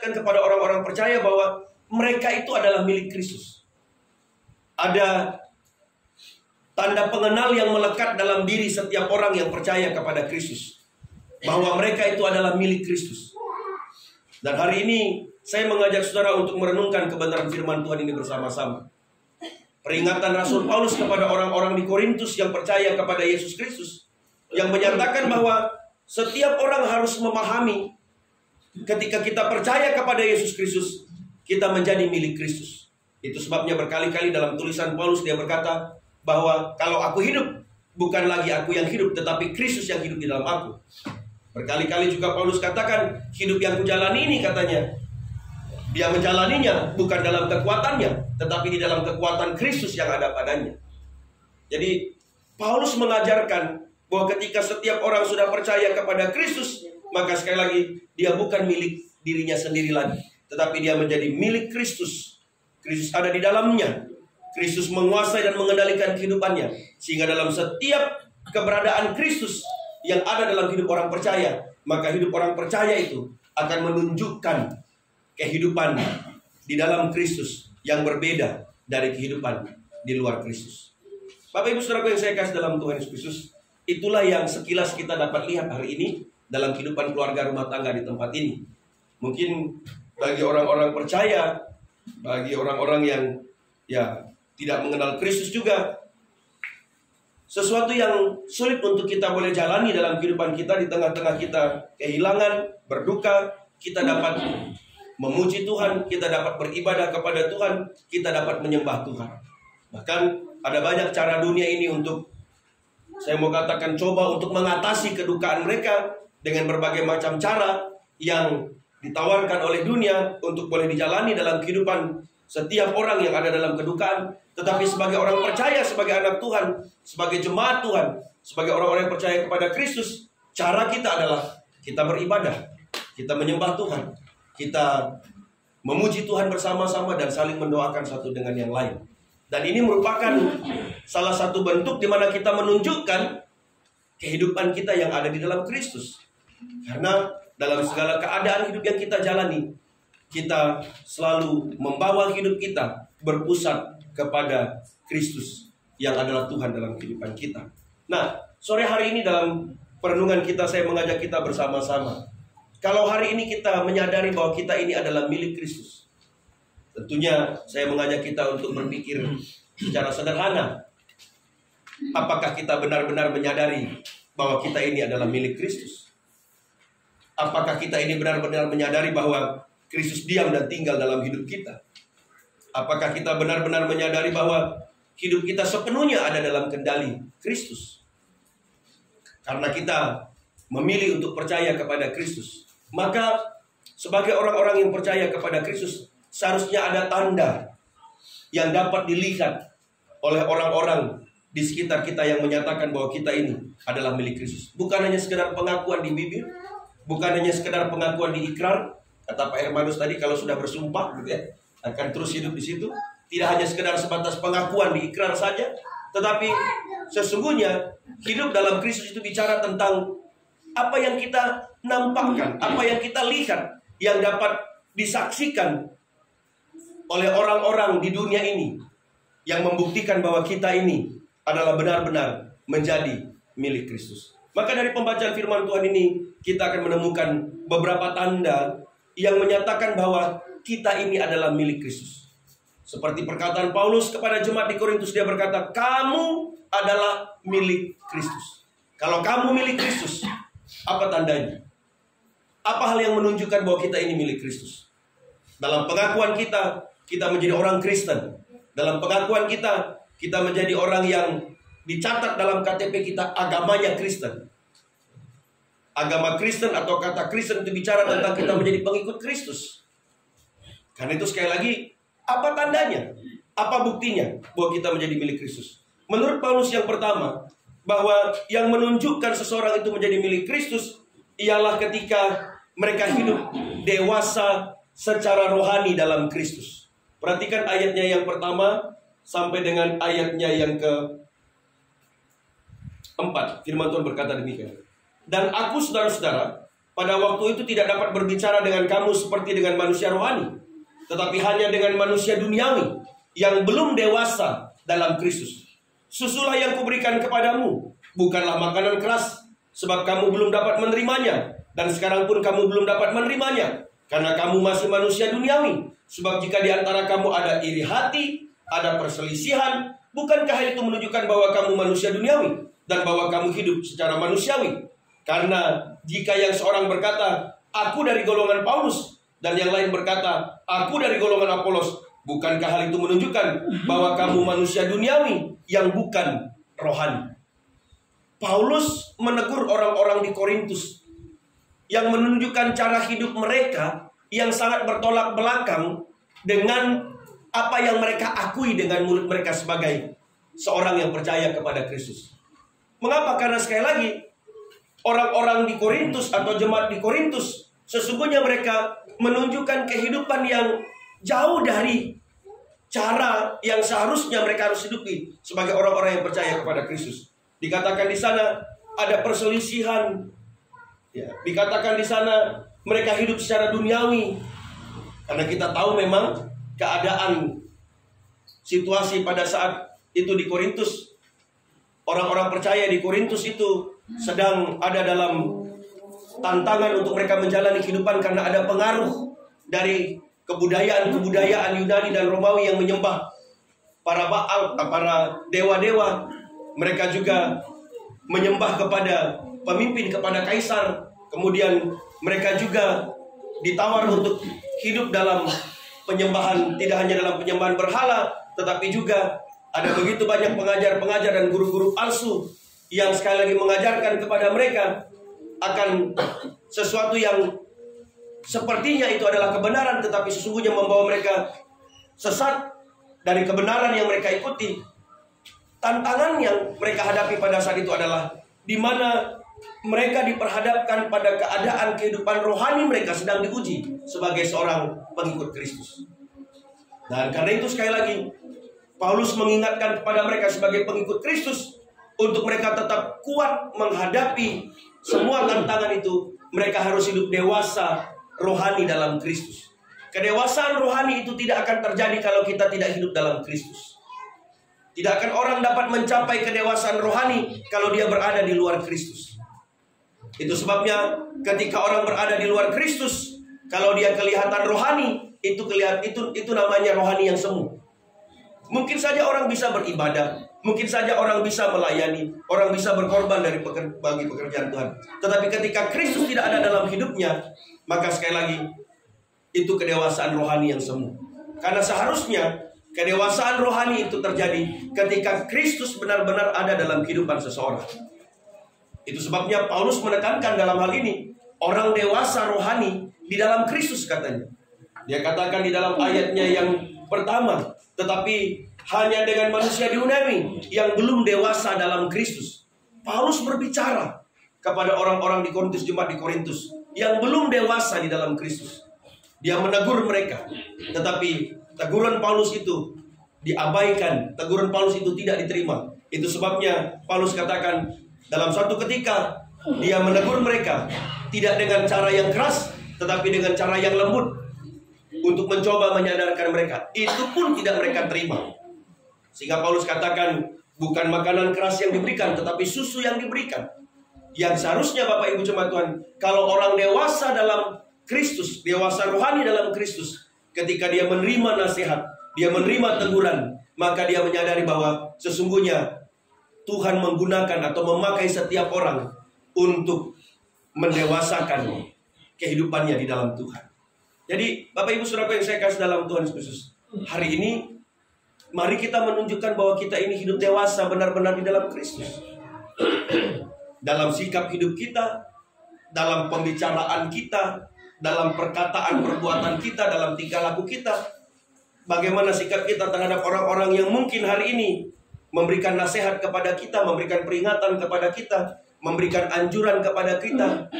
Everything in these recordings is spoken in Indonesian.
kepada orang-orang percaya bahwa mereka itu adalah milik Kristus. Ada tanda pengenal yang melekat dalam diri setiap orang yang percaya kepada Kristus, bahwa mereka itu adalah milik Kristus. Dan hari ini saya mengajak saudara untuk merenungkan kebenaran firman Tuhan ini bersama-sama. Peringatan Rasul Paulus kepada orang-orang di Korintus yang percaya kepada Yesus Kristus, yang menyatakan bahwa setiap orang harus memahami ketika kita percaya kepada Yesus Kristus, kita menjadi milik Kristus. Itu sebabnya berkali-kali dalam tulisan Paulus dia berkata bahwa kalau aku hidup, bukan lagi aku yang hidup, tetapi Kristus yang hidup di dalam aku. Berkali-kali juga Paulus katakan, hidup yang kujalani ini, katanya, dia menjalaninya bukan dalam kekuatannya, tetapi di dalam kekuatan Kristus yang ada padanya. Jadi Paulus mengajarkan bahwa ketika setiap orang sudah percaya kepada Kristus, maka sekali lagi dia bukan milik dirinya sendiri lagi, tetapi dia menjadi milik Kristus. Kristus ada di dalamnya. Kristus menguasai dan mengendalikan kehidupannya, sehingga dalam setiap keberadaan Kristus yang ada dalam hidup orang percaya, maka hidup orang percaya itu akan menunjukkan kehidupan di dalam Kristus yang berbeda dari kehidupan di luar Kristus. Bapak Ibu Saudaraku yang saya kasih dalam Tuhan Yesus Kristus, itulah yang sekilas kita dapat lihat hari ini dalam kehidupan keluarga rumah tangga di tempat ini. Mungkin bagi orang-orang percaya, bagi orang-orang yang tidak mengenal Kristus juga, sesuatu yang sulit untuk kita boleh jalani dalam kehidupan kita. Di tengah-tengah kita kehilangan, berduka, kita dapat memuji Tuhan, kita dapat beribadah kepada Tuhan, kita dapat menyembah Tuhan. Bahkan ada banyak cara dunia ini untuk, saya mau katakan, coba untuk mengatasi kedukaan mereka dengan berbagai macam cara yang ditawarkan oleh dunia untuk boleh dijalani dalam kehidupan setiap orang yang ada dalam kedukaan. Tetapi sebagai orang percaya, sebagai anak Tuhan, sebagai jemaat Tuhan, sebagai orang-orang yang percaya kepada Kristus, cara kita adalah kita beribadah, kita menyembah Tuhan, kita memuji Tuhan bersama-sama dan saling mendoakan satu dengan yang lain. Dan ini merupakan salah satu bentuk di mana kita menunjukkan kehidupan kita yang ada di dalam Kristus. Karena dalam segala keadaan hidup yang kita jalani, kita selalu membawa hidup kita berpusat kepada Kristus yang adalah Tuhan dalam kehidupan kita. Nah, sore hari ini dalam perenungan kita, saya mengajak kita bersama-sama. Kalau hari ini kita menyadari bahwa kita ini adalah milik Kristus, tentunya saya mengajak kita untuk berpikir secara sederhana. Apakah kita benar-benar menyadari bahwa kita ini adalah milik Kristus? Apakah kita ini benar-benar menyadari bahwa Kristus diam dan tinggal dalam hidup kita? Apakah kita benar-benar menyadari bahwa hidup kita sepenuhnya ada dalam kendali Kristus? Karena kita memilih untuk percaya kepada Kristus, maka sebagai orang-orang yang percaya kepada Kristus, seharusnya ada tanda yang dapat dilihat oleh orang-orang di sekitar kita yang menyatakan bahwa kita ini adalah milik Kristus. Bukan hanya sekedar pengakuan di bibir, bukan hanya sekedar pengakuan di ikrar. Kata Pak Hermanus tadi, kalau sudah bersumpah gitu ya, akan terus hidup di situ. Tidak hanya sekedar sebatas pengakuan di ikrar saja, tetapi sesungguhnya hidup dalam Kristus itu bicara tentang apa yang kita nampakkan, apa yang kita lihat, yang dapat disaksikan oleh orang-orang di dunia ini, yang membuktikan bahwa kita ini adalah benar-benar menjadi milik Kristus. Maka dari pembacaan firman Tuhan ini, kita akan menemukan beberapa tanda yang menyatakan bahwa kita ini adalah milik Kristus. Seperti perkataan Paulus kepada jemaat di Korintus, dia berkata, kamu adalah milik Kristus. Kalau kamu milik Kristus, apa tandanya? Apa hal yang menunjukkan bahwa kita ini milik Kristus? Dalam pengakuan kita, kita menjadi orang Kristen. Dalam pengakuan kita, kita menjadi orang yang dicatat dalam KTP kita agamanya Kristen. Agama Kristen atau kata Kristen itu bicara tentang kita menjadi pengikut Kristus. Karena itu sekali lagi, apa tandanya? Apa buktinya bahwa kita menjadi milik Kristus? Menurut Paulus yang pertama, bahwa yang menunjukkan seseorang itu menjadi milik Kristus ialah ketika mereka hidup dewasa secara rohani dalam Kristus. Perhatikan ayatnya yang pertama sampai dengan ayatnya yang ke-4. Firman Tuhan berkata demikian. Dan aku, saudara-saudara, pada waktu itu tidak dapat berbicara dengan kamu seperti dengan manusia rohani, tetapi hanya dengan manusia duniawi yang belum dewasa dalam Kristus. Susulah yang kuberikan kepadamu, bukanlah makanan keras, sebab kamu belum dapat menerimanya, dan sekarang pun kamu belum dapat menerimanya, karena kamu masih manusia duniawi. Sebab jika di antara kamu ada iri hati, ada perselisihan, bukankah hal itu menunjukkan bahwa kamu manusia duniawi dan bahwa kamu hidup secara manusiawi? Karena jika yang seorang berkata, aku dari golongan Paulus, dan yang lain berkata, aku dari golongan Apolos, bukankah hal itu menunjukkan bahwa kamu manusia duniawi yang bukan rohani? Paulus menegur orang-orang di Korintus yang menunjukkan cara hidup mereka yang sangat bertolak belakang dengan apa yang mereka akui dengan mulut mereka sebagai seorang yang percaya kepada Kristus. Mengapa? Karena sekali lagi, orang-orang di Korintus atau jemaat di Korintus, sesungguhnya mereka menunjukkan kehidupan yang jauh dari cara yang seharusnya mereka harus hidupi sebagai orang-orang yang percaya kepada Kristus. Dikatakan di sana ada perselisihan, ya, dikatakan di sana mereka hidup secara duniawi. Karena kita tahu memang keadaan situasi pada saat itu di Korintus, orang-orang percaya di Korintus itu sedang ada dalam tantangan untuk mereka menjalani kehidupan karena ada pengaruh dari kebudayaan Yunani dan Romawi yang menyembah para Baal, para dewa-dewa. Mereka juga menyembah kepada pemimpin, kepada kaisar. Kemudian mereka juga ditawar untuk hidup dalam penyembahan, tidak hanya dalam penyembahan berhala, tetapi juga ada begitu banyak pengajar-pengajar dan guru-guru palsu yang sekali lagi mengajarkan kepada mereka akan sesuatu yang sepertinya itu adalah kebenaran, tetapi sesungguhnya membawa mereka sesat dari kebenaran yang mereka ikuti. Tantangan yang mereka hadapi pada saat itu adalah di mana mereka diperhadapkan pada keadaan kehidupan rohani mereka sedang diuji sebagai seorang pengikut Kristus. Dan karena itu sekali lagi Paulus mengingatkan kepada mereka sebagai pengikut Kristus untuk mereka tetap kuat menghadapi semua tantangan itu. Mereka harus hidup dewasa rohani dalam Kristus. Kedewasaan rohani itu tidak akan terjadi kalau kita tidak hidup dalam Kristus. Tidak akan orang dapat mencapai kedewasaan rohani kalau dia berada di luar Kristus. Itu sebabnya ketika orang berada di luar Kristus, kalau dia kelihatan rohani, itu namanya rohani yang semu. Mungkin saja orang bisa beribadah, mungkin saja orang bisa melayani, orang bisa berkorban bagi pekerjaan Tuhan. Tetapi ketika Kristus tidak ada dalam hidupnya, maka sekali lagi itu kedewasaan rohani yang semu. Karena seharusnya kedewasaan rohani itu terjadi ketika Kristus benar-benar ada dalam kehidupan seseorang. Itu sebabnya Paulus menekankan dalam hal ini orang dewasa rohani di dalam Kristus katanya. Dia katakan di dalam ayatnya yang pertama, tetapi hanya dengan manusia duniawi yang belum dewasa dalam Kristus. Paulus berbicara kepada orang-orang di Korintus, jemaat di Korintus yang belum dewasa di dalam Kristus. Dia menegur mereka, tetapi teguran Paulus itu diabaikan, teguran Paulus itu tidak diterima. Itu sebabnya Paulus katakan dalam suatu ketika dia menegur mereka tidak dengan cara yang keras, tetapi dengan cara yang lembut untuk mencoba menyadarkan mereka. Itu pun tidak mereka terima. Sehingga Paulus katakan bukan makanan keras yang diberikan, tetapi susu yang diberikan. Yang seharusnya Bapak Ibu jemaat Tuhan, kalau orang dewasa dalam Kristus, dewasa rohani dalam Kristus, ketika dia menerima nasihat, dia menerima teguran, maka dia menyadari bahwa sesungguhnya Tuhan menggunakan atau memakai setiap orang untuk mendewasakan kehidupannya di dalam Tuhan. Jadi Bapak Ibu Saudara yang saya kasih dalam Tuhan Yesus, hari ini mari kita menunjukkan bahwa kita ini hidup dewasa benar-benar di dalam Kristus. Dalam sikap hidup kita, dalam pembicaraan kita, dalam perkataan perbuatan kita, dalam tingkah laku kita. Bagaimana sikap kita terhadap orang-orang yang mungkin hari ini memberikan nasihat kepada kita, memberikan peringatan kepada kita, memberikan anjuran kepada kita.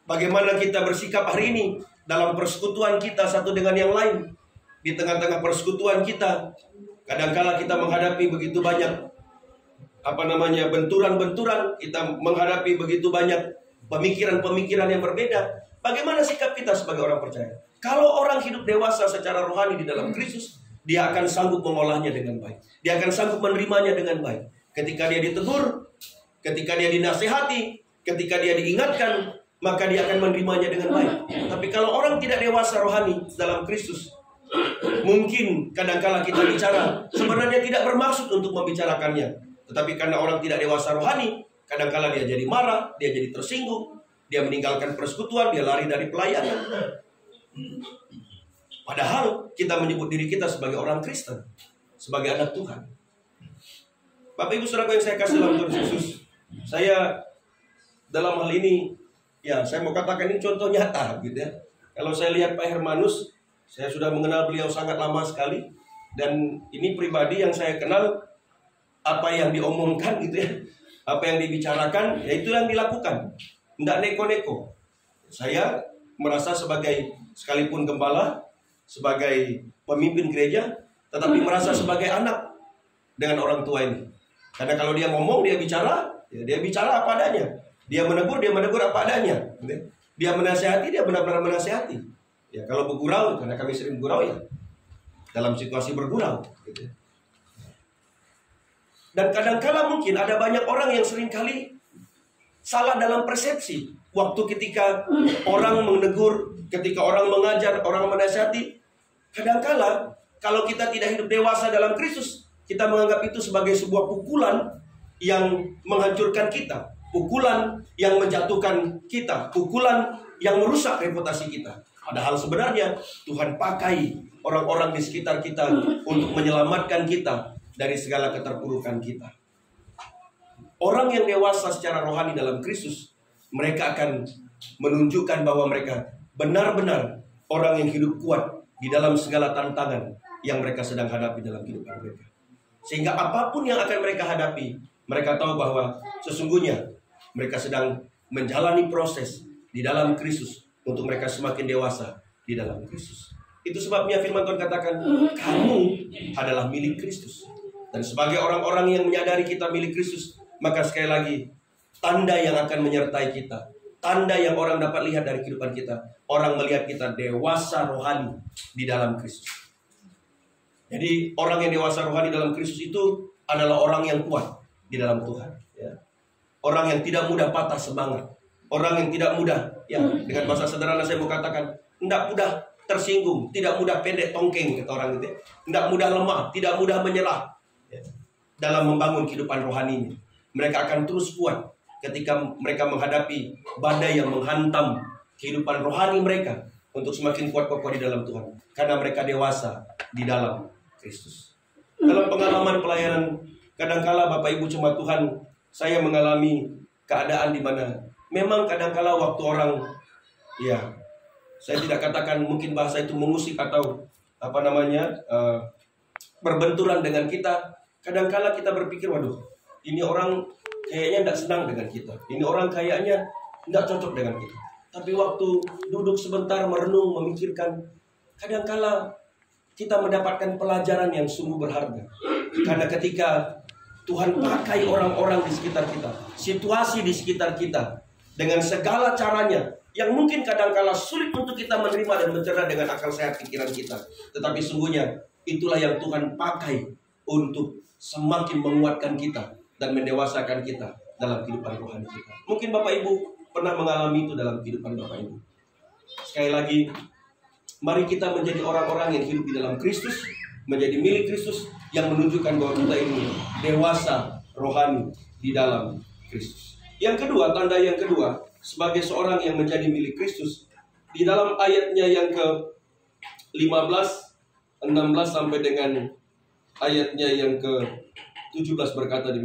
Bagaimana kita bersikap hari ini dalam persekutuan kita satu dengan yang lain. Di tengah-tengah persekutuan kita, kadangkala kita menghadapi begitu banyak benturan-benturan, kita menghadapi begitu banyak pemikiran-pemikiran yang berbeda. Bagaimana sikap kita sebagai orang percaya? Kalau orang hidup dewasa secara rohani di dalam Kristus, dia akan sanggup mengolahnya dengan baik. Dia akan sanggup menerimanya dengan baik. Ketika dia ditegur, ketika dia dinasihati, ketika dia diingatkan, maka dia akan menerimanya dengan baik. Tapi kalau orang tidak dewasa rohani dalam Kristus, mungkin kadangkala kita bicara sebenarnya tidak bermaksud untuk membicarakannya, tetapi karena orang tidak dewasa rohani, kadangkala dia jadi marah, dia jadi tersinggung, dia meninggalkan persekutuan, dia lari dari pelayanan. Padahal kita menyebut diri kita sebagai orang Kristen, sebagai anak Tuhan. Bapak Ibu Saudara yang saya kasih dalam Tuhan Yesus, saya dalam hal ini, ya saya mau katakan ini contoh nyata gitu ya. Kalau saya lihat Pak Hermanus, saya sudah mengenal beliau sangat lama sekali, dan ini pribadi yang saya kenal, apa yang diomongkan gitu ya, apa yang dibicarakan, ya itu yang dilakukan. Tidak neko-neko. Saya merasa sekalipun gembala, sebagai pemimpin gereja, tetapi merasa sebagai anak dengan orang tua ini. Karena kalau dia ngomong, dia bicara, ya dia bicara apa adanya. Dia menegur apa adanya. Dia menasihati, dia benar-benar menasihati. Ya kalau bergurau, karena kami sering bergurau ya, dalam situasi bergurau. Gitu. Dan kadang-kala mungkin ada banyak orang yang seringkali salah dalam persepsi. Waktu ketika orang menegur, ketika orang mengajar, orang menasihati, kadangkala kalau kita tidak hidup dewasa dalam Kristus, kita menganggap itu sebagai sebuah pukulan yang menghancurkan kita, pukulan yang menjatuhkan kita, pukulan yang merusak reputasi kita. Padahal sebenarnya Tuhan pakai orang-orang di sekitar kita untuk menyelamatkan kita dari segala keterpurukan kita. Orang yang dewasa secara rohani dalam Kristus, mereka akan menunjukkan bahwa mereka benar-benar orang yang hidup kuat di dalam segala tantangan yang mereka sedang hadapi dalam kehidupan mereka. Sehingga apapun yang akan mereka hadapi, mereka tahu bahwa sesungguhnya mereka sedang menjalani proses di dalam Kristus untuk mereka semakin dewasa di dalam Kristus. Itu sebabnya firman Tuhan katakan, kamu adalah milik Kristus. Dan sebagai orang-orang yang menyadari kita milik Kristus, maka sekali lagi, tanda yang akan menyertai kita, tanda yang orang dapat lihat dari kehidupan kita, orang melihat kita dewasa rohani di dalam Kristus. Jadi orang yang dewasa rohani dalam Kristus itu adalah orang yang kuat di dalam Tuhan. Ya. Orang yang tidak mudah patah semangat, orang yang tidak mudah, ya dengan bahasa sederhana saya mau katakan, tidak mudah tersinggung, tidak mudah pendek tongkeng kata orang itu, tidak mudah lemah, tidak mudah menyerah ya, dalam membangun kehidupan rohaninya. Mereka akan terus kuat ketika mereka menghadapi badai yang menghantam kehidupan rohani mereka untuk semakin kuat kokoh di dalam Tuhan. Karena mereka dewasa di dalam Kristus. Dalam pengalaman pelayanan, kadangkala Bapak Ibu jemaat Tuhan, saya mengalami keadaan di mana memang kadangkala waktu orang, ya saya tidak katakan mungkin bahasa itu mengusik atau berbenturan dengan kita. Kadangkala kita berpikir, waduh, ini orang kayaknya tidak senang dengan kita. Ini orang kayaknya tidak cocok dengan kita. Tapi waktu duduk sebentar merenung, memikirkan, kadangkala kita mendapatkan pelajaran yang sungguh berharga. Karena ketika Tuhan pakai orang-orang di sekitar kita, situasi di sekitar kita, dengan segala caranya, yang mungkin kadangkala sulit untuk kita menerima dan mencerna dengan akal sehat pikiran kita. Tetapi sungguhnya itulah yang Tuhan pakai untuk semakin menguatkan kita dan mendewasakan kita dalam kehidupan rohani kita. Mungkin Bapak Ibu pernah mengalami itu dalam kehidupan Bapak Ibu. Sekali lagi, mari kita menjadi orang-orang yang hidup di dalam Kristus, menjadi milik Kristus, yang menunjukkan bahwa kita ini dewasa rohani di dalam Kristus. Yang kedua, tanda yang kedua, sebagai seorang yang menjadi milik Kristus, di dalam ayatnya yang ke-15, 16 sampai dengan ayatnya yang ke-17 berkata demikian.